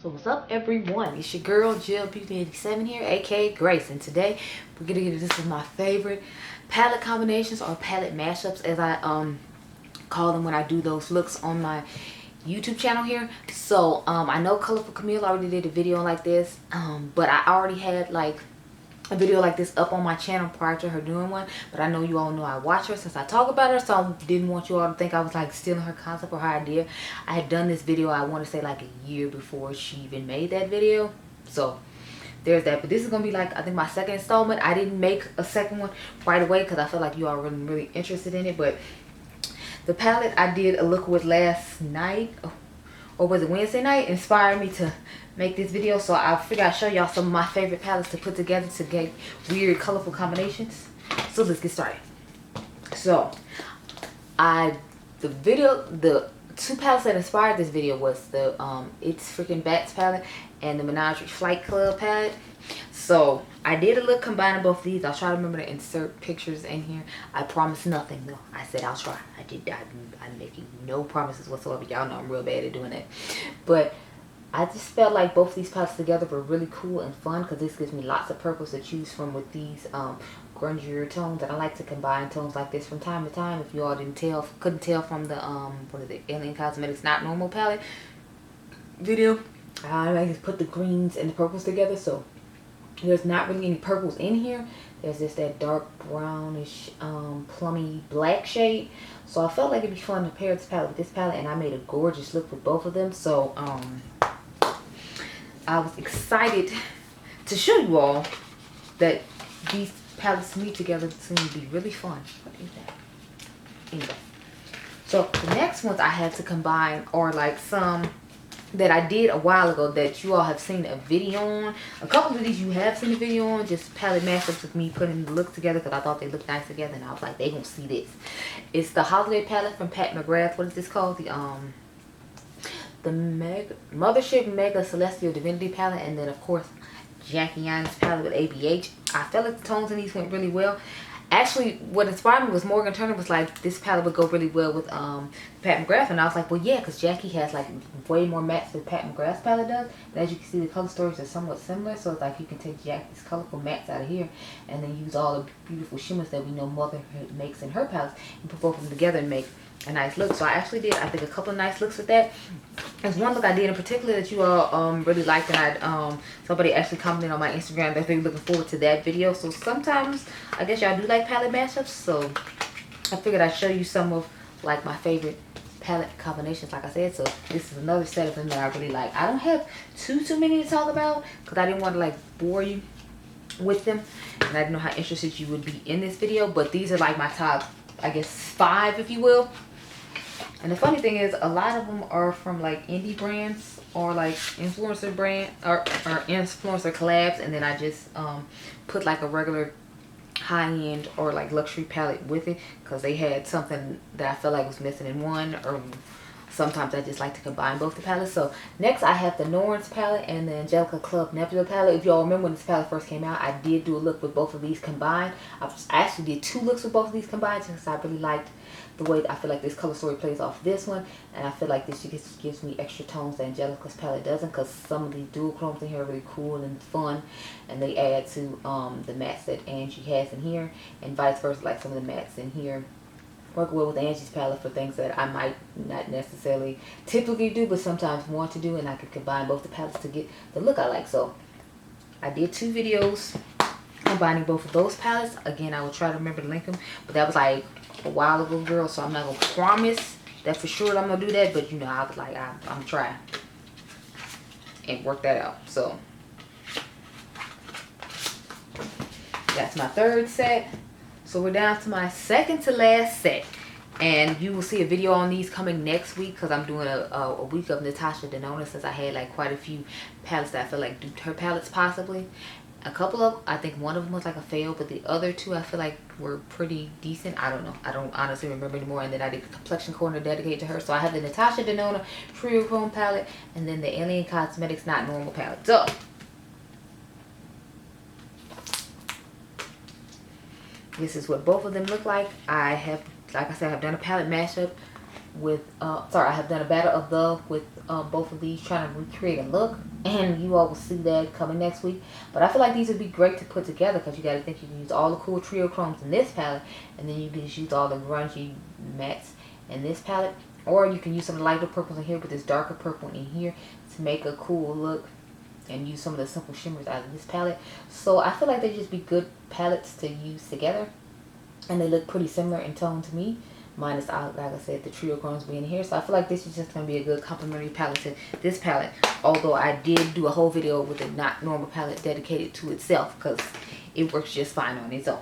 So what's up, everyone? It's your girl Jill Beauty 87 here, aka Grace, and today we're gonna get into this is my favorite palette combinations or palette mashups, as I call them when I do those looks on my YouTube channel here. So I know Colorful Camille already did a video like this, but I already had like a video like this up on my channel prior to her doing one, but I know you all know I watch her since I talk about her, so I didn't want you all to think I was like stealing her concept or her idea. I had done this video, I want to say like a year before she even made that video, so there's that. But this is gonna be like, I think, my second installment. I didn't make a second one right away because I felt like you all were really interested in it. But the palette I did a look with last night, or was it Wednesday night, inspired me to make this video. So I figured I'd show y'all some of my favorite palettes to put together to get weird, colorful combinations. So let's get started. So the two palettes that inspired this video was the It's Freaking Bats palette and the Menagerie Flight Club palette. So I did a look combining both of these. I'll try to remember to insert pictures in here. I promise nothing though. I said I'll try. I'm making no promises whatsoever. Y'all know I'm real bad at doing that. But I just felt like both of these palettes together were really cool and fun, because this gives me lots of purples to choose from with these grungier tones. And I like to combine tones like this from time to time. If you all couldn't tell from the what is it, Alien Cosmetics Not Normal palette video, I like to put the greens and the purples together. So there's not really any purples in here. There's just that dark brownish plummy black shade. So I felt like it'd be fun to pair this palette with this palette, and I made a gorgeous look with both of them. So I was excited to show you all that these palettes meet together. It's going to be really fun. What is that? Anyway, so the next ones I had to combine are like some that I did a while ago that you all have seen a video on. A couple of these you have seen a video on, just palette mashups with me putting the look together because I thought they looked nice together, and I was like, they gonna see this. It's the holiday palette from Pat McGrath. What is this called? The Mothership Mega Celestial Divinity palette, and then of course Jackie Ann's palette with ABH. I felt like the tones in these went really well. Actually, what inspired me was Morgan Turner was like, this palette would go really well with Pat McGrath, and I was like, well, yeah, because Jackie has like way more mattes than Pat McGrath's palette does, and as you can see, the color stories are somewhat similar. So it's like you can take Jackie's colorful mattes out of here and then use all the beautiful shimmers that we know Mother makes in her palettes and put both of them together and make a nice look. So I actually did, I think, a couple of nice looks with that. There's one look I did in particular that you all really liked, and somebody actually commented on my Instagram that they're looking forward to that video. So sometimes I guess y'all do like palette mashups, so I figured I'd show you some of like my favorite palette combinations, like I said. So this is another set of them that I really like. I don't have too many to talk about because I didn't want to like bore you with them, and I didn't know how interested you would be in this video, but these are like my top, I guess, 5, if you will. And the funny thing is, a lot of them are from like indie brands or like influencer brand or influencer collabs, and then I just put like a regular high-end or like luxury palette with it because they had something that I felt like was missing in one, or sometimes I just like to combine both the palettes. So next I have the Norns palette and the Angelica Club Nebula palette. If y'all remember when this palette first came out, I did do a look with both of these combined. I actually did 2 looks with both of these combined because I really liked the way I feel like this color story plays off this one, and I feel like this just gives me extra tones that Angelica's palette doesn't, because some of these dual chromes in here are really cool and fun, and they add to the mattes that Angie has in here, and vice versa. Like some of the mattes in here work well with Angie's palette for things that I might not necessarily typically do, but sometimes want to do, and I can combine both the palettes to get the look I like. So I did 2 videos combining both of those palettes. Again, I will try to remember to link them, but that was like a while ago, girl, so I'm not gonna promise that for sure I'm gonna do that, but you know, I was like, I'm trying and work that out. So that's my 3rd set. So we're down to my second to last set, and you will see a video on these coming next week because I'm doing a week of Natasha Denona, since I had like quite a few palettes that I feel like duped her palettes possibly. A couple of, I think one of them was like a fail, but the other 2 I feel like were pretty decent. I don't know, I don't honestly remember anymore. And then I did the complexion corner dedicated to her. So I have the Natasha Denona Trio Chrome palette and then the Alien Cosmetics Not Normal palette. So this is what both of them look like. I have, like I said, I've done a palette mashup with I have done a battle of the with both of these, trying to recreate a look. and you all will see that coming next week. But I feel like these would be great to put together, because you got to think you can use all the cool trio chromes in this palette, and then you can just use all the grungy mattes in this palette, or you can use some lighter purples in here with this darker purple in here to make a cool look, and use some of the simple shimmers out of this palette. So I feel like they just be good palettes to use together, and they look pretty similar in tone to me, minus out, like I said, the trio chromes being here. So I feel like this is just going to be a good complementary palette to this palette, although I did do a whole video with a not normal palette dedicated to itself, because it works just fine on its own.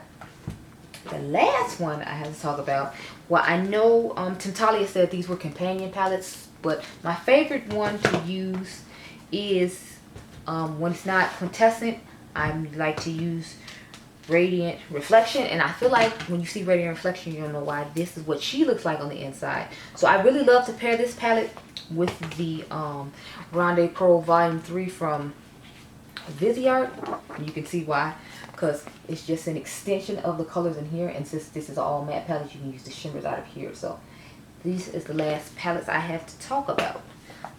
The last one I have to talk about, well, I know Tintalia said these were companion palettes, but my favorite one to use is when it's not quintessent, I like to use Radiant Reflection. And I feel like when you see Radiant Reflection, you'll know why. This is what she looks like on the inside. So I really love to pair this palette with the Grande Pro Volume 3 from Viseart. And you can see why, because it's just an extension of the colors in here. And since this is all matte palettes, you can use the shimmers out of here. So these is the last palettes I have to talk about.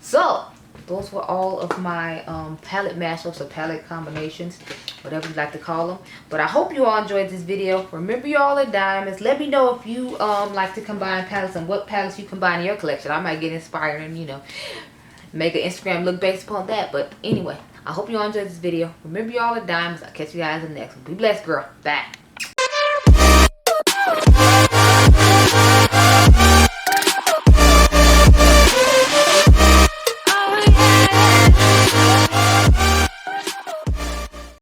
So those were all of my palette mashups or palette combinations, whatever you like to call them. But I hope you all enjoyed this video. Remember, you all are diamonds. Let me know if you like to combine palettes and what palettes you combine in your collection. I might get inspired and, you know, make an Instagram look based upon that. But anyway, I hope you all enjoyed this video. Remember, you all are diamonds. I'll catch you guys in the next one. Be blessed, girl. Bye.